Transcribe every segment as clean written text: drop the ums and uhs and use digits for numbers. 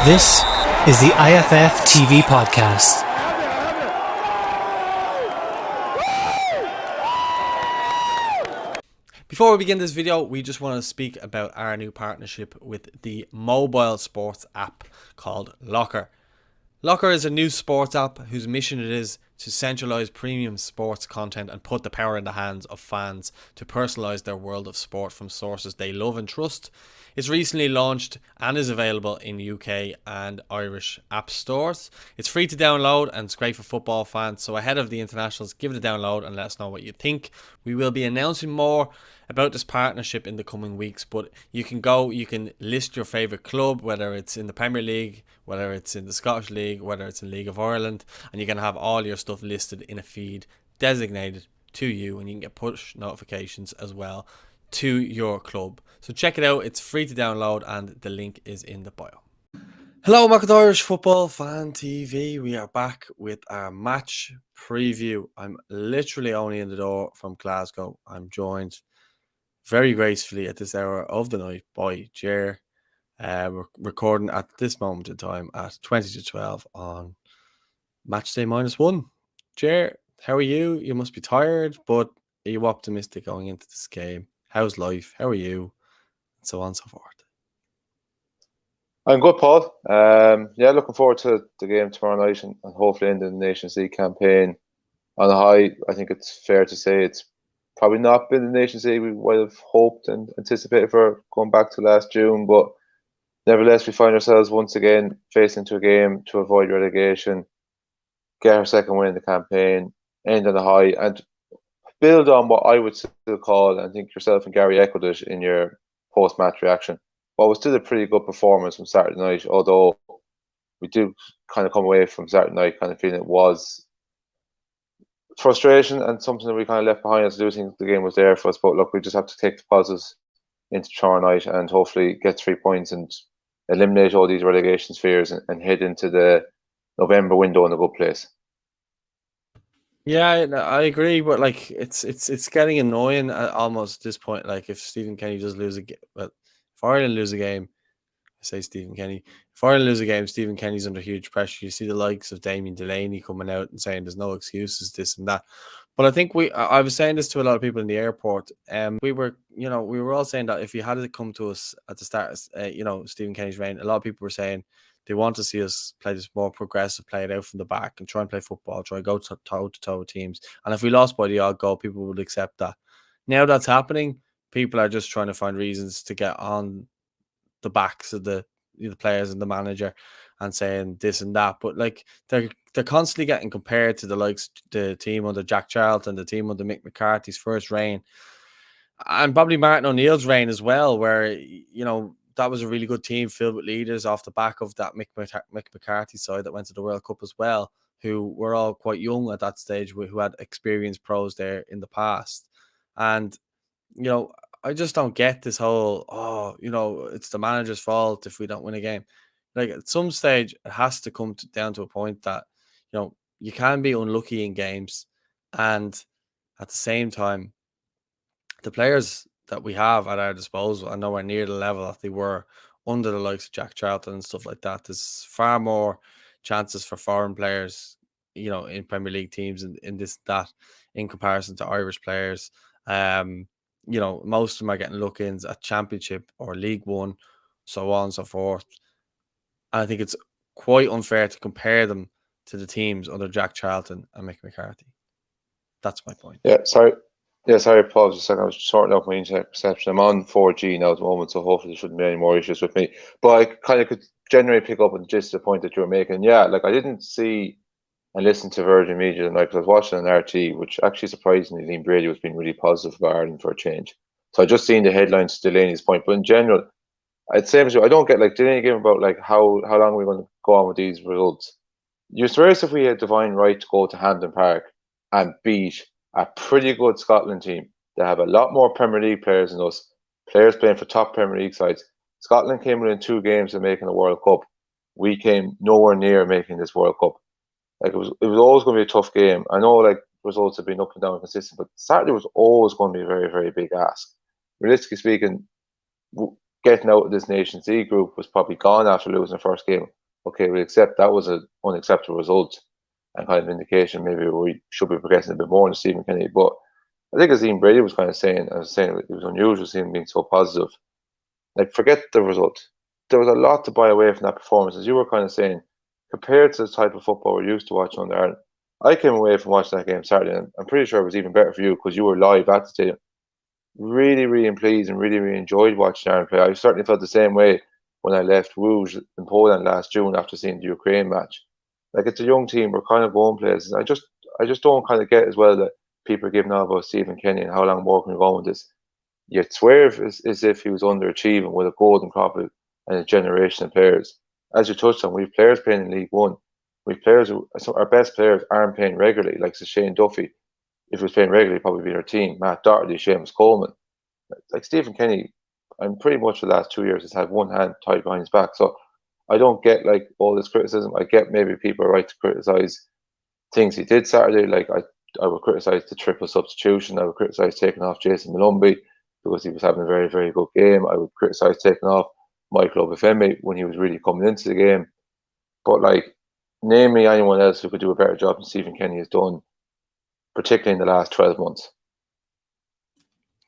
This is the IFF TV podcast. Before we begin this video, we just want to speak about our new partnership with the mobile sports app called Locker. Locker is a new sports app whose mission it is to centralize premium sports content and put the power in the hands of fans to personalize their world of sport from sources they love and trust. It's recently launched and is available in UK and Irish app stores. It's free to download and it's great for football fans. So ahead of the internationals, give it a download and let us know what you think. We will be announcing more about this partnership in the coming weeks, but you can list your favourite club, whether it's in the Premier League, whether it's in the Scottish League, whether it's in League of Ireland, and you can have all your stuff listed in a feed designated to you, and you can get push notifications as well to your club. So check it out, it's free to download and the link is in the bio. Hello, welcome to Irish Football Fan TV. We are back with our match preview. I'm literally only in the door from Glasgow. I'm joined very gracefully at this hour of the night by Ger. We're recording at this moment in time at 20 to 12 on match day -1. Ger, how are you? You must be tired, but are you optimistic going into this game? How's life? How are you? And so on and so forth. I'm good, Paul. Looking forward to the game tomorrow night and hopefully end the Nations League campaign on a high. I think it's fair to say it's probably not been the Nations League we would have hoped and anticipated for going back to last June, but nevertheless, we find ourselves once again facing into a game to avoid relegation, get our second win in the campaign, end on a high, and build on what I would still call, and I think yourself and Gary echoed it in your post-match reaction, what was still a pretty good performance from Saturday night, although we do kind of come away from Saturday night kind of feeling it was frustration and something that we kind of left behind us. I do think the game was there for us, but look, we just have to take the positives into tomorrow night and hopefully get 3 points and eliminate all these relegation spheres and head into the November window in a good place. Yeah, I agree, but like it's getting annoying almost at this point. Like if Stephen Kenny does lose a game, but if Ireland lose a game, I say Stephen Kenny. If Ireland lose a game, Stephen Kenny's under huge pressure. You see the likes of Damien Delaney coming out and saying there's no excuses, this and that. But I think I was saying this to a lot of people in the airport. We were all saying that if you had to come to us at the start, Stephen Kenny's reign, a lot of people were saying they want to see us play this more progressive, play it out from the back and try and play football, try and go toe to toe with teams. And if we lost by the odd goal, people would accept that. Now that's happening, people are just trying to find reasons to get on the backs of the players and the manager and saying this and that. But like they're constantly getting compared to the likes the team under Jack Charlton, the team under Mick McCarthy's first reign, and probably Martin O'Neill's reign as well, where that was a really good team filled with leaders off the back of that Mick McCarthy side that went to the World Cup as well, who were all quite young at that stage, who had experienced pros there in the past. And I just don't get this whole, it's the manager's fault if we don't win a game. Like at some stage, it has to come down to a point that, you can be unlucky in games. And at the same time, the players that we have at our disposal are nowhere near the level that they were under the likes of Jack Charlton and stuff like that. There's far more chances for foreign players, in Premier League teams and in this, that, in comparison to Irish players. Most of them are getting look-ins at Championship or League One, so on and so forth. And I think it's quite unfair to compare them to the teams under Jack Charlton and Mick McCarthy. That's my point. Sorry, Paul, just a second. I was sorting out my internet reception. I'm on 4G now at the moment, so hopefully there shouldn't be any more issues with me. But I kind of could generally pick up on just the point that you were making. Yeah, like I didn't see and listen to Virgin Media tonight because I was watching an RT, which actually surprisingly, Liam Brady was being really positive about Ireland for a change. So I just seen the headlines to Delaney's point. But in general, I'd say I don't get like Delaney gave about like how long are we going to go on with these results. You're serious if we had divine right to go to Hampden Park and beat a pretty good Scotland team. They have a lot more Premier League players than us, players playing for top Premier League sides. Scotland came within 2 games of making a World Cup. We came nowhere near making this World Cup. Like it was always going to be a tough game. I know like results have been up and down and consistent, but Saturday was always going to be a very, very big ask. Realistically speaking, getting out of this Nations League group was probably gone after losing the first game. Okay, we accept that was an unacceptable result and kind of indication maybe we should be progressing a bit more in Stephen Kenny. But I think as Ian Brady was kind of saying, I was saying it was unusual seeing him being so positive. Like, forget the result. There was a lot to buy away from that performance, as you were kind of saying, compared to the type of football we're used to watching under Ireland. I came away from watching that game Saturday, and I'm pretty sure it was even better for you because you were live at the stadium. Really, really pleased and really, really enjoyed watching Ireland play. I certainly felt the same way when I left Rouge in Poland last June after seeing the Ukraine match. Like, it's a young team, we're kind of going places. I just don't kind of get as well that people are giving out about Stephen Kenny and how long more can we go with this. You'd swear as if he was underachieving with a golden crop and a generation of players. As you touched on, we've players playing in League One. We've players who, so our best players aren't playing regularly, like Shane Duffy. If he was playing regularly, probably be our team. Matt Doherty, Seamus Coleman. Like Stephen Kenny, I'm pretty much for the last 2 years has had one hand tied behind his back. So I don't get like all this criticism. I get maybe people are right to criticize things he did Saturday. Like I would criticize the triple substitution. I would criticize taking off Jason Malumbi because he was having a very, very good game. I would criticize taking off Michael Obafemi when he was really coming into the game. But like, name me anyone else who could do a better job than Stephen Kenny has done, particularly in the last 12 months.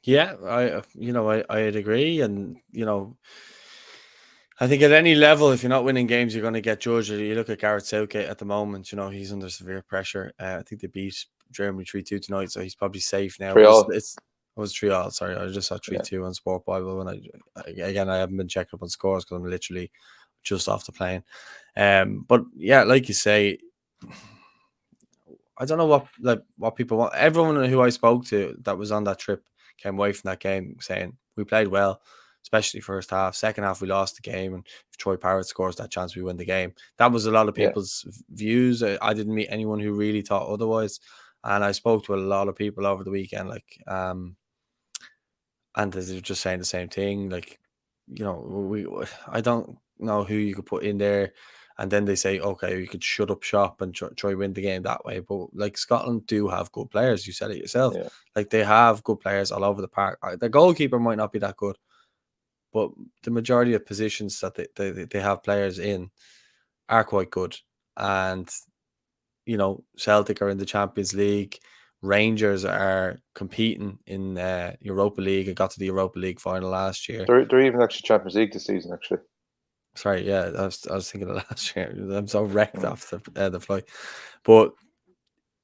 Yeah, I'd agree, and I think at any level, if you're not winning games, you're going to get judged. You look at Gareth Southgate at the moment; he's under severe pressure. I think they beat Germany 3-2 tonight, so he's probably safe now. It was 3-all. Sorry, I just saw 3-2 on Sport Bible. When I haven't been checking up on scores because I'm literally just off the plane. But yeah, like you say, I don't know what people want. Everyone who I spoke to that was on that trip came away from that game saying we played well, especially first half. Second half we lost the game, and if Troy Parrott scores that chance, we win the game. That was a lot of people's views. I didn't meet anyone who really thought otherwise, and I spoke to a lot of people over the weekend, and they're just saying the same thing. Like, I don't know who you could put in there. And then they say, okay, you could shut up shop and try win the game that way. But like, Scotland do have good players. You said it yourself. Yeah. Like, they have good players all over the park. The goalkeeper might not be that good, but the majority of positions that they have players in are quite good. And, Celtic are in the Champions League. Rangers are competing in Europa League and got to the Europa League final last year. They're even actually Champions League this season, actually. Sorry, yeah, I was thinking of last year. I'm so wrecked off the flight. But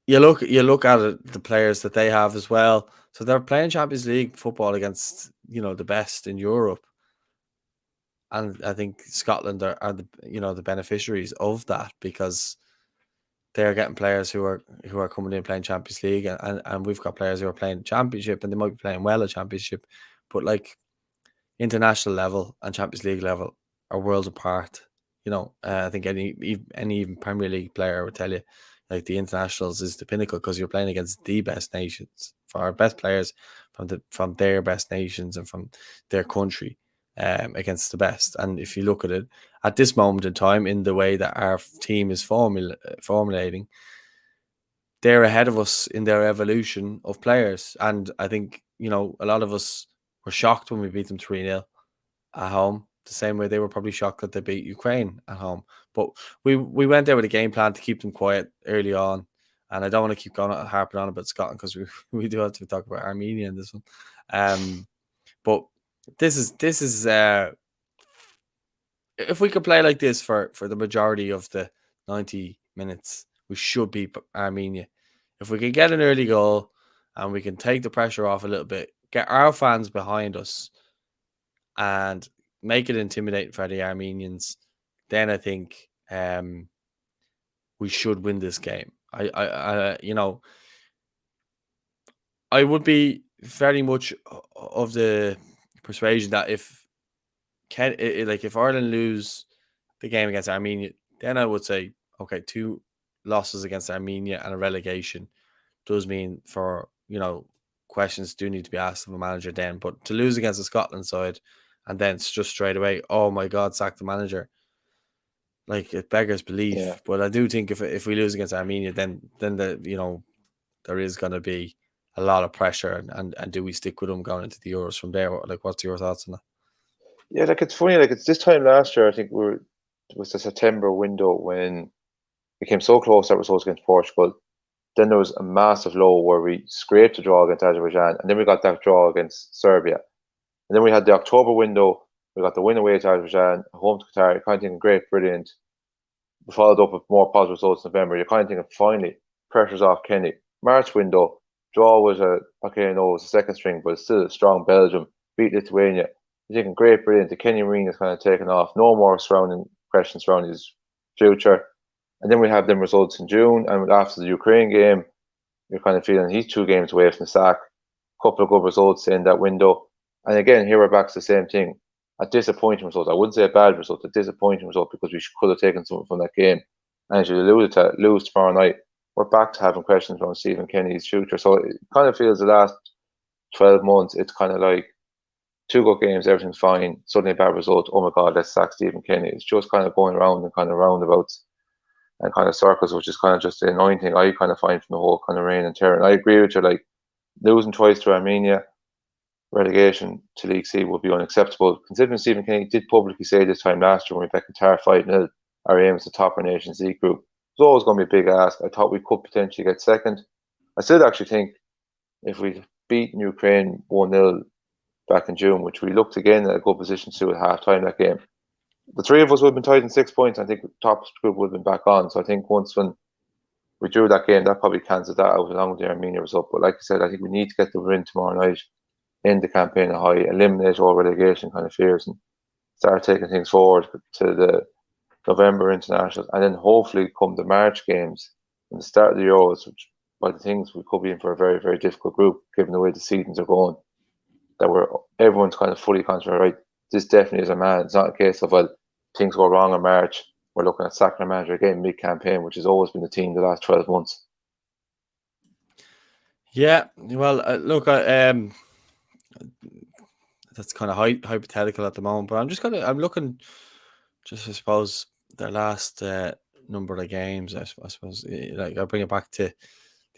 you look at it, the players that they have as well. So they're playing Champions League football against the best in Europe, and I think Scotland are the beneficiaries of that because they're getting players who are coming in playing Champions League, and we've got players who are playing Championship, and they might be playing well at Championship, but like international level and Champions League level are worlds apart. I think any even Premier League player would tell you, like, the internationals is the pinnacle because you're playing against the best nations, for our best players from their best nations and from their country, against the best. And if you look at it at this moment in time, in the way that our team is formulating, they're ahead of us in their evolution of players. And I think a lot of us were shocked when we beat them 3-0 at home, the same way they were probably shocked that they beat Ukraine at home. But we went there with a game plan to keep them quiet early on. And I don't want to keep going harping on about Scotland because we do have to talk about Armenia in this one. But this is if we could play like this for the majority of the 90 minutes, we should beat Armenia. If we can get an early goal and we can take the pressure off a little bit, get our fans behind us, and make it intimidating for the Armenians, then I think we should win this game. I would be very much of the persuasion that if Ireland lose the game against Armenia, then I would say, okay, 2 losses against Armenia and a relegation does mean for, questions do need to be asked of a manager then. But to lose against the Scotland side and then just straight away, oh my God, sack the manager, like, it beggars belief. Yeah. But I do think if we lose against Armenia, then there is going to be a lot of pressure, and do we stick with them going into the Euros from there? Like, what's your thoughts on that? Yeah, like it's funny. Like it's this time last year. I think it was the September window when we came so close that results against Portugal. Then there was a massive low where we scraped a draw against Azerbaijan, and then we got that draw against Serbia. And then we had the October window. We got the win away to Azerbaijan, home to Qatar. You're kind of thinking, great, brilliant. We followed up with more positive results in November. You're kind of thinking, finally, pressure's off Kenny. March window, draw was okay, I know it was a second string, but it's still a strong Belgium. Beat Lithuania. You're thinking, great, brilliant. The Kenny ring is kind of taken off. No more surrounding questions surrounding his future. And then we have them results in June. And after the Ukraine game, you're kind of feeling he's 2 games away from the sack. Couple of good results in that window. And again, here we're back to the same thing. A disappointing result. I wouldn't say a bad result, a disappointing result because we could have taken something from that game. And as you alluded to, lose tomorrow night, we're back to having questions around Stephen Kenny's future. So it kind of feels the last 12 months, it's kind of like 2 good games, everything's fine. Suddenly a bad result. Oh my God, let's sack Stephen Kenny. It's just kind of going around and kind of roundabouts and kind of circles, which is kind of just the annoying thing I kind of find from the whole kind of reign and tear. And I agree with you, like losing twice to Armenia, relegation to League C would be unacceptable. Considering Stephen Kenny did publicly say this time last year when we beat Qatar 5-0, our aim is to top our Nations League group. It was always going to be a big ask. I thought we could potentially get second. I still actually think if we beat Ukraine 1-0 back in June, which we looked again at a good position to at half time that game, the three of us would have been tied in 6 points. I think the top group would have been back on. So I think once when we drew that game, that probably cancelled that out along with the Armenia result. But like I said, I think we need to get the win tomorrow night, end the campaign high, eliminate all relegation kind of fears, and start taking things forward to the November internationals, and then hopefully come the March games and the start of the Euros, which by the things we could be in for a very, very difficult group given the way the seasons are going. That everyone's kind of fully concentrated. Right, this definitely is a man. It's not a case of well things go wrong in March. We're looking at sacking a manager again mid-campaign, which has always been the team the last 12 months. Yeah, well, look, that's kind of hypothetical at the moment, but I'm looking, just I suppose their last number of games. I suppose like I'll bring it back to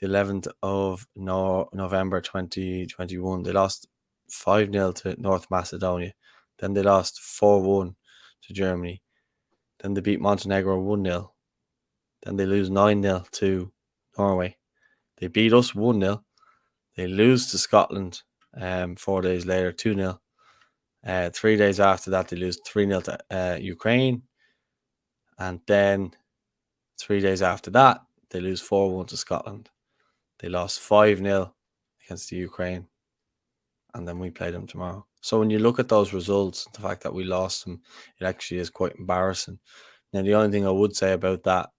the 11th of November 2021. They lost 5-0 to North Macedonia, then they lost 4-1 to Germany, then they beat Montenegro 1-0, then they lose 9-0 to Norway. They beat us 1-0. They lose to Scotland 4 days later, 2-0. 3 days after that, they lose 3-0 to Ukraine. And then 3 days after that, they lose 4-1 to Scotland. They lost 5-0 against the Ukraine. And then we play them tomorrow. So when you look at those results, the fact that we lost them, it actually is quite embarrassing. Now, the only thing I would say about that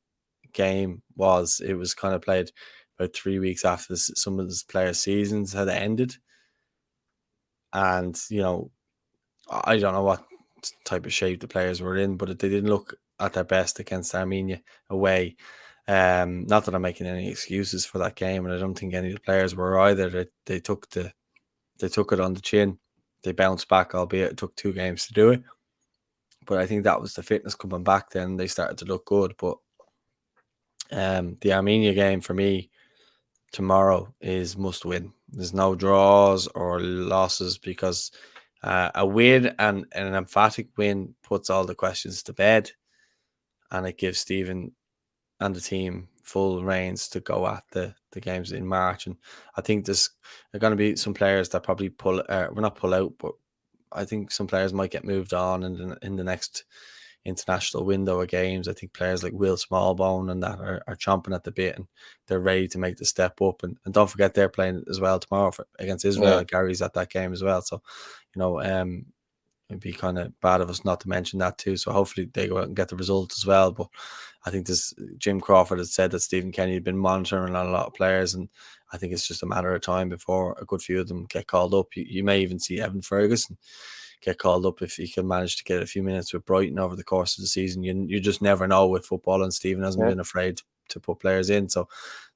game was it was kind of played about 3 weeks after some of the players' seasons had ended. And, you know, I don't know what type of shape the players were in, but they didn't look at their best against Armenia away. Not that I'm making any excuses for that game, and I don't think any of the players were either. They took it on the chin. They bounced back, albeit it took 2 games to do it. But I think that was the fitness coming back. Then they started to look good. But the Armenia game for me tomorrow is must win. There's no draws or losses because a win and an emphatic win puts all the questions to bed, and it gives Stephen and the team full reins to go at the games in March. And I think there's going to be some players that probably not pull out, but I think some players might get moved on in the next international window of games. I think players like Will Smallbone and that are chomping at the bit, and they're ready to make the step up. And don't forget they're playing as well tomorrow against Israel. Yeah. Gary's at that game as well. So, you know, it'd be kind of bad of us not to mention that too. So hopefully they go out and get the result as well. But I think Jim Crawford had said that Stephen Kenny had been monitoring a lot of players, and I think it's just a matter of time before a good few of them get called up. You may even see Evan Ferguson get called up if he can manage to get a few minutes with Brighton over the course of the season. You just never know with football, and Stephen hasn't been afraid to put players in. So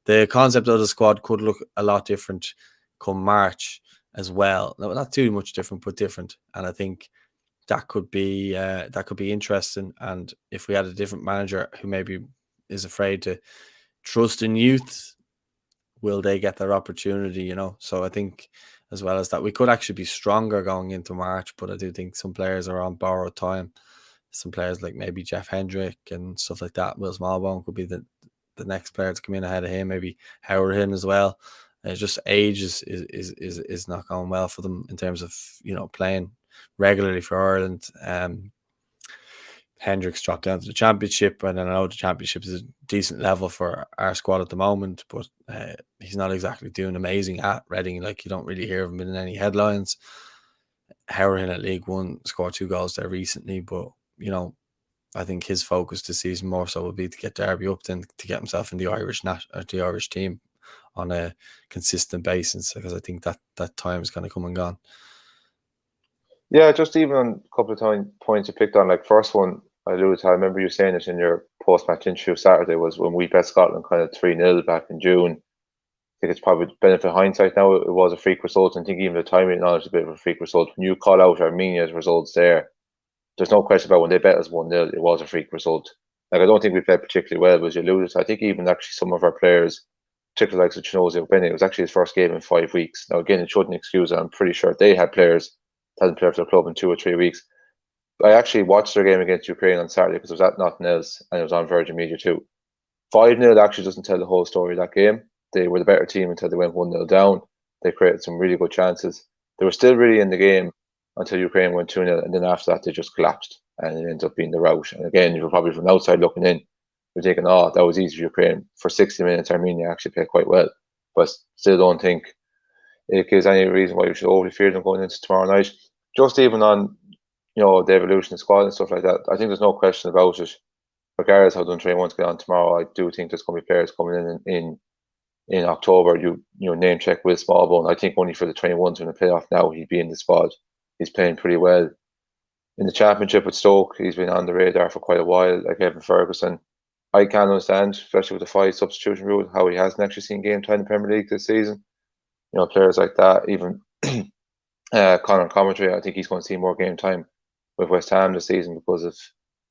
the concept of the squad could look a lot different come March as well. No, not too much different, but different. And I think that could be interesting. And if we had a different manager who maybe is afraid to trust in youth, will they get their opportunity? You know, so I think as well as that. We could actually be stronger going into March, but I do think some players are on borrowed time. Some players like maybe Jeff Hendrick and stuff like that. Will Smallbone could be the next player to come in ahead of him. Maybe Howard in as well. Just age is not going well for them in terms of playing regularly for Ireland. Hendricks dropped down to the championship, and I know the championship is a decent level for our squad at the moment, but he's not exactly doing amazing at Reading. Like, you don't really hear of him in any headlines. Howard at League One scored 2 goals there recently, but I think his focus this season more so will be to get Derby up than to get himself in the Irish team on a consistent basis, because I think that time is kind of come and gone. Yeah, just even on a couple of points you picked on, like first one, I remember you saying it in your post-match interview Saturday, was when we bet Scotland kind of 3-0 back in June. I think it's probably benefit of hindsight now. It was a freak result, and I think even the timing now is a bit of a freak result. When you call out Armenia's results there's no question about when they bet us 1-0, it was a freak result. Like, I don't think we played particularly well, but as you alluded to, I think even actually some of our players, particularly like Chinozie Bennett, it was actually his first game in 5 weeks. Now, again, it shouldn't excuse it. I'm pretty sure they had players that hadn't played for the club in 2 or 3 weeks. I actually watched their game against Ukraine on Saturday because it was at nothing else, and it was on Virgin Media too. 5-0 actually doesn't tell the whole story of that game. They were the better team until they went 1-0 down. They created some really good chances. They were still really in the game until Ukraine went 2-0, and then after that they just collapsed, and it ended up being the rout. And again, you're probably from the outside looking in, you're thinking, oh, that was easy for Ukraine. For 60 minutes, Armenia actually played quite well, but still don't think it gives any reason why we should overly fear them going into tomorrow night. Just even on the evolution of squad and stuff like that, I think there's no question about it. Regardless how Dundee wants to get on tomorrow, I do think there's going to be players coming in October. You name check Will Smallbone. I think only for the 21s in the playoff now he'd be in the squad. He's playing pretty well. In the championship with Stoke, he's been on the radar for quite a while, like Evan Ferguson. I can't understand, especially with the 5 substitution rule, how he hasn't actually seen game time in the Premier League this season. Players like that, even Conor Commentary, I think he's going to see more game time with West Ham this season because of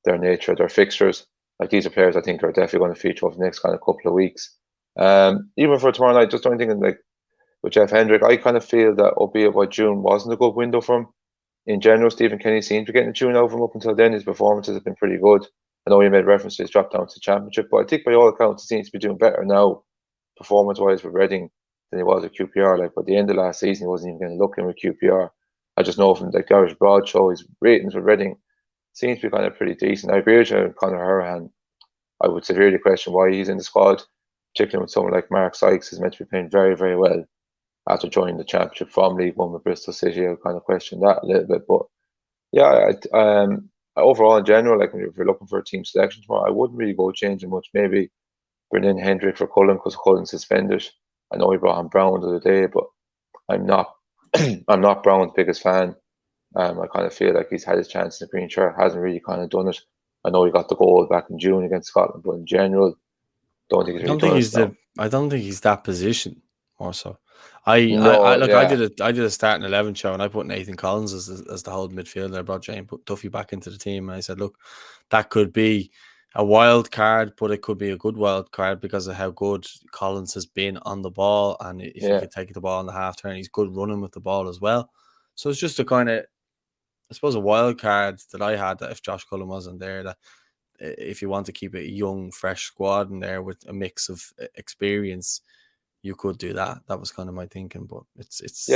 their nature, their fixtures. Like, these are players I think are definitely going to feature over the next kind of couple of weeks. Even for tomorrow night, just don't think like with Jeff Hendrick, I kind of feel that, albeit by June wasn't a good window for him. In general, Stephen Kenny seemed to be getting the tune out of him up until then. His performances have been pretty good. I know you made reference to his drop down to the championship, but I think by all accounts he seems to be doing better now, performance-wise, with Reading than he was at QPR. Like, by the end of last season, he wasn't even going to look in with QPR. I just know from the Garage Broadshow, his ratings with Reading seems to be kind of pretty decent. I agree with you, Conor Hourihane. I would severely question why he's in the squad, particularly with someone like Mark Sykes is meant to be playing very, very well after joining the championship from League One with Bristol City. I kind of question that a little bit, but yeah, overall in general, like, if you're looking for a team selection tomorrow, I wouldn't really go changing much. Maybe bring in Hendrick for Cullen because Cullen's suspended. I know he brought on Browne the other day, but I'm not I'm not Browne's biggest fan. I kind of feel like he's had his chance in the green shirt, hasn't really kind of done it. I know he got the goal back in June against Scotland, but in general, don't think he's really done it now. I don't think he's that position more so. I Yeah. did a starting 11 show, and I put Nathan Collins as the whole midfielder. I brought Jane Duffy back into the team, and I said, look, that could be a wild card, but it could be a good wild card because of how good Collins has been on the ball, and if he could take the ball on the half turn, he's good running with the ball as well. So it's just a kind of, I suppose, a wild card that I had, that if Josh Cullen wasn't there, that if you want to keep a young, fresh squad in there with a mix of experience, you could do that. That was kind of my thinking, but it's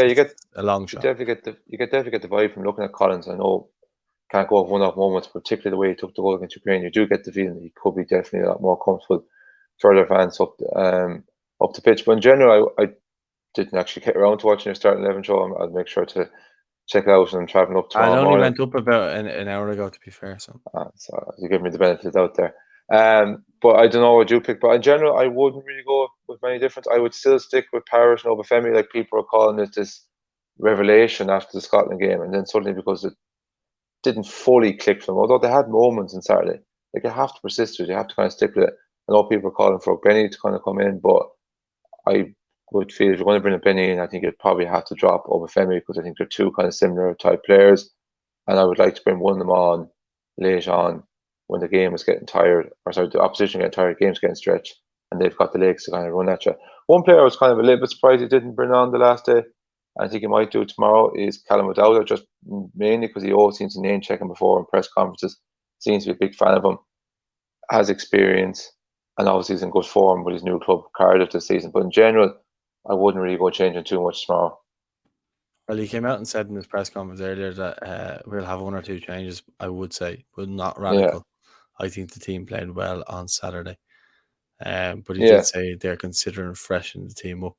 a long shot. You definitely get the vibe from looking at Collins. I know can't go off one-off moments, particularly the way he took the goal against Ukraine. You do get the feeling that he could be definitely a lot more comfortable, further advance up the pitch. But in general, I didn't actually get around to watching your starting 11 show. I'll make sure to check it out, and I'm traveling up tomorrow morning. I only went up about an hour ago, to be fair. So you give me the benefit out there. But I don't know what you pick. But in general, I wouldn't really go with many difference. I would still stick with Parish and Obafemi. Like, people are calling it this revelation after the Scotland game, and then suddenly, because it didn't fully click for them, although they had moments on Saturday. Like, you have to persist with it. You have to kind of stick with it. I know people are calling for Benny to kind of come in, but I would feel if you're going to bring a Benny in, I think you'd probably have to drop Obafemi, because I think they're two kind of similar type players, and I would like to bring one of them on late on when the game is getting tired, or sorry, the opposition getting tired, the game's getting stretched, and they've got the legs to kind of run at you. One player I was kind of a little bit surprised he didn't bring on the last day, I think he might do tomorrow is Callum O'Dowd, just mainly because he always seems to name check him before in press conferences. Seems to be a big fan of him, has experience, and obviously he's in good form with his new club Cardiff this season. But in general, I wouldn't really go changing too much tomorrow. Well, he came out and said in his press conference earlier that we'll have one or two changes, I would say, but not Yeah, radical. I think the team played well on Saturday. But he did yeah, say they're considering freshening the team up.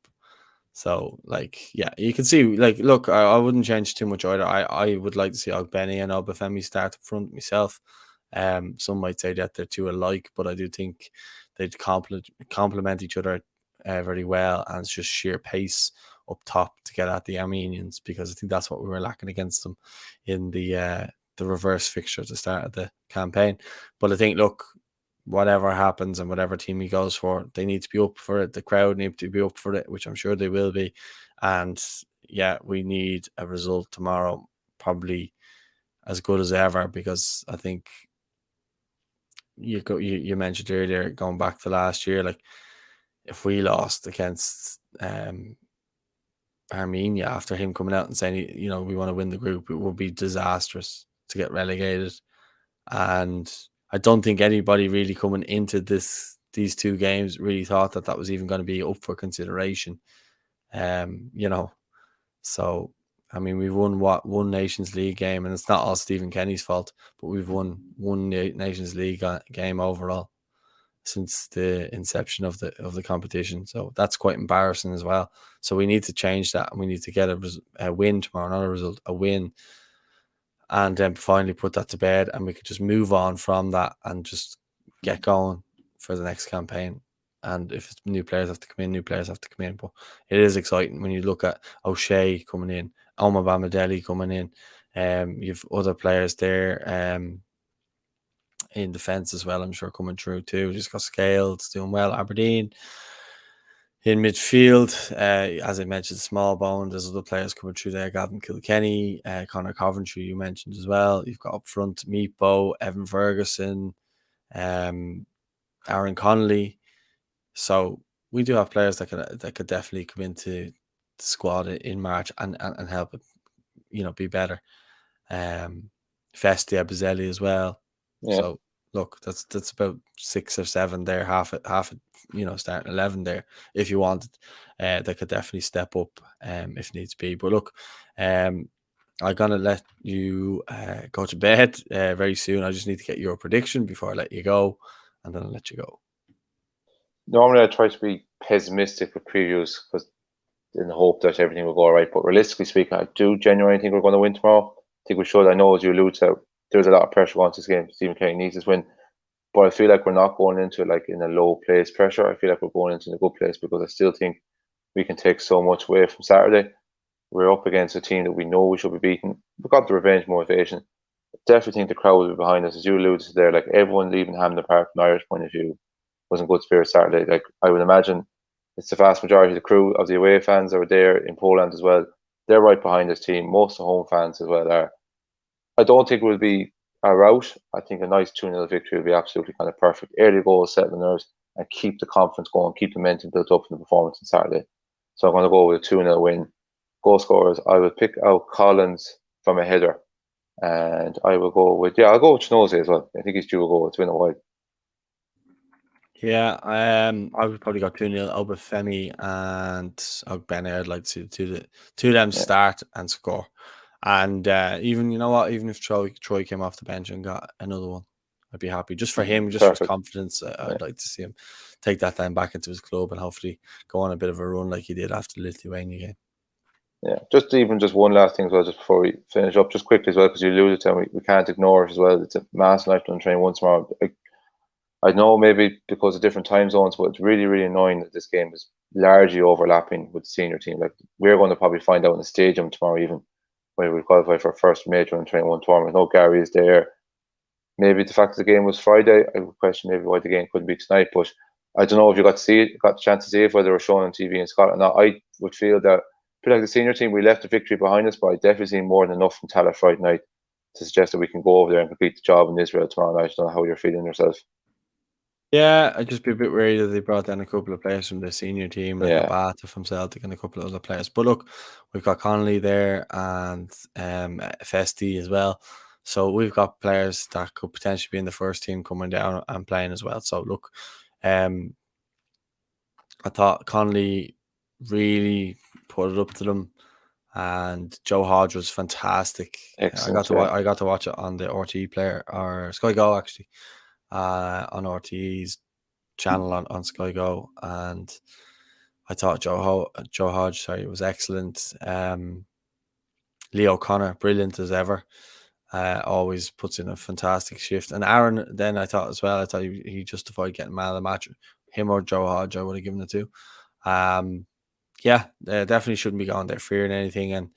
So, like, yeah, you can see, like, look, I wouldn't change too much either. I would like to see Ogbeni and Obafemi start up front myself. Some might say that they're too alike, but I do think they'd complement each other very well, and it's just sheer pace up top to get at the Armenians, because I think that's what we were lacking against them in the reverse fixture at the start of the campaign. But I think, look, whatever happens and whatever team he goes for, they need to be up for it. The crowd need to be up for it, which I'm sure they will be. And yeah, we need a result tomorrow, probably as good as ever, because I think you mentioned earlier, going back to last year, like if we lost against Armenia after him coming out and saying, we want to win the group, it would be disastrous to get relegated. And I don't think anybody really coming into these two games really thought that was even going to be up for consideration. So I mean, we've won one Nations League game, and it's not all Stephen Kenny's fault, but we've won one Nations League game overall since the inception of the competition. So that's quite embarrassing as well. So we need to change that, and we need to get a win tomorrow, not a result, a win, and then finally put that to bed, and we could just move on from that and just get going for the next campaign. And if it's new players have to come in, new players have to come in. But it is exciting when you look at O'Shea coming in, Oma Bamadeli coming in. You've other players there in defence as well, I'm sure, coming through too. Just got Scales doing well. Aberdeen in midfield, as I mentioned, small bone. There's other players coming through there. Gavin Kilkenny, Connor Coventry, you mentioned as well. You've got up front Meepo, Evan Ferguson, Aaron Connolly. So we do have players that could definitely come into the squad in March and help it, be better. Festia Bazzelli as well. yeah. So look, that's about 6 or 7 there, half it, starting 11 there if you wanted. They could definitely step up if needs be. But look, I'm gonna let you go to bed very soon. I just need to get your prediction before I let you go, and then I'll let you go. Normally, I try to be pessimistic with previews because in the hope that everything will go all right. But realistically speaking, I do genuinely think we're going to win tomorrow. I think we should. I know, as you allude to, there's a lot of pressure on this game. Stephen Kenny needs this win. But I feel like we're not going into like in a low place pressure. I feel like we're going into a good place because I still think we can take so much away from Saturday. We're up against a team that we know we should be beating. We've got the revenge motivation. I definitely think the crowd will be behind us, as you alluded to there. Like everyone leaving Hampden Park from an Irish point of view was in good spirit Saturday. Like I would imagine it's the vast majority of the crew of the away fans that were there in Poland as well. They're right behind this team. Most of the home fans as well are. I don't think it will be a rout. I think a nice 2-0 victory will be absolutely kind of perfect. Early goals, set the nerves, and keep the confidence going, keep the momentum built up in the performance on Saturday. So I'm going to go with a 2-0 win. Goal scorers, I will pick out Collins from a header. And I will go with, I'll go with Schnose as well. I think he's due a goal. It's been a while. Yeah, I would probably go 2-0 Obafemi and Ogbene. I'd like to see two of them start and score. And even, you know what, even if Troy came off the bench and got another one, I'd be happy. Just for him, just for his confidence. I'd like to see him take that time back into his club and hopefully go on a bit of a run like he did after the Lithuania game. Yeah, just one last thing as well, just before we finish up, just quickly as well, because you alluded to it, we can't ignore it as well. It's a mass night on train once more. I know maybe because of different time zones, but it's really, really annoying that this game is largely overlapping with the senior team. Like we're going to probably find out in the stadium tomorrow even when we qualify for our first major on train one tournament. No Gary is there. Maybe the fact that the game was Friday, I would question maybe why the game couldn't be tonight. But I don't know if you got to see it, got the chance to see it, whether it was shown on TV in Scotland. Now, I would feel like the senior team, we left the victory behind us, but I definitely seen more than enough from Tallaght Friday night to suggest that we can go over there and complete the job in Israel tomorrow night. I don't know how you're feeling yourself. Yeah, I'd just be a bit worried that they brought down a couple of players from the senior team, like Yeah, Abata from Celtic and a couple of other players. But look, we've got Connolly there and Festi as well. So we've got players that could potentially be in the first team coming down and playing as well. So look, um, I thought Connolly really put it up to them, and Joe Hodge was fantastic. excellent. Yeah, I got to watch it on the RTE player or Sky Go actually, on RTE's channel on Sky Go, and I thought Joe Hodge, sorry, was excellent. Leo Connor, brilliant as ever. Always puts in a fantastic shift. And Aaron, then I thought as well, I thought he justified getting man of the match. Him or Joe Hodge, I would have given it to. Yeah, definitely shouldn't be going there fearing anything. And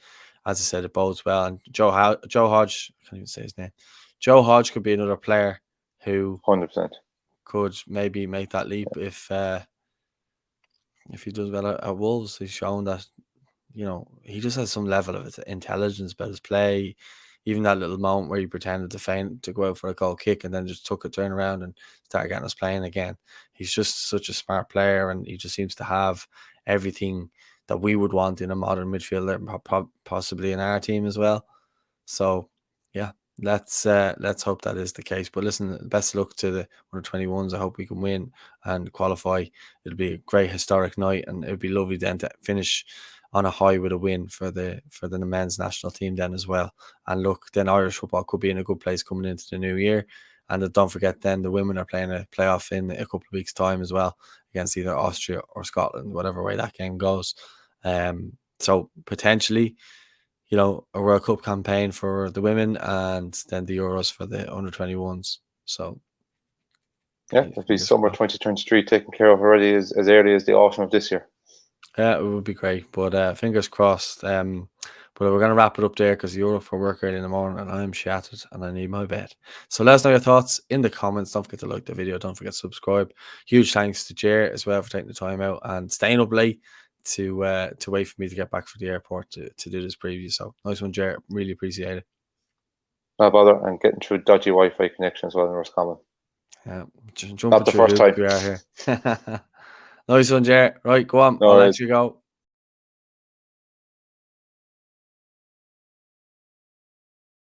as I said, it bodes well. And Joe Hodge, I can't even say his name. Joe Hodge could be another player who 100%. could maybe make that leap if he does well at Wolves. He's shown that, he just has some level of intelligence about his play. Even that little moment where he pretended to feint to go out for a goal kick and then just took a turn around and started getting us playing again. He's just such a smart player, and he just seems to have everything that we would want in a modern midfielder, possibly in our team as well. So, yeah, let's hope that is the case. But listen, best of luck to the under-21s. I hope we can win and qualify. It'll be a great historic night, and it'll be lovely then to finish on a high with a win for the men's national team then as well. And look, then Irish football could be in a good place coming into the new year. And don't forget, then the women are playing a playoff in a couple of weeks' time as well against either Austria or Scotland, whatever way that game goes. So potentially, a World Cup campaign for the women and then the Euros for the under-21s. So Yeah, it'll be summer 2023 taken care of already as early as the autumn of this year. Yeah, it would be great. But fingers crossed. But we're going to wrap it up there because you're up for work early in the morning and I'm shattered and I need my bed. So let us know your thoughts in the comments. Don't forget to like the video. Don't forget to subscribe. Huge thanks to Ger as well for taking the time out and staying up late to wait for me to get back from the airport to do this preview. So nice one, Ger. Really appreciate it. No bother, and getting through dodgy Wi-Fi connection as well in Roscommon. Yeah, jumping Not the through first hoops time. we are here. Nice one, Ger. Right, go on. No I'll worries. let you go.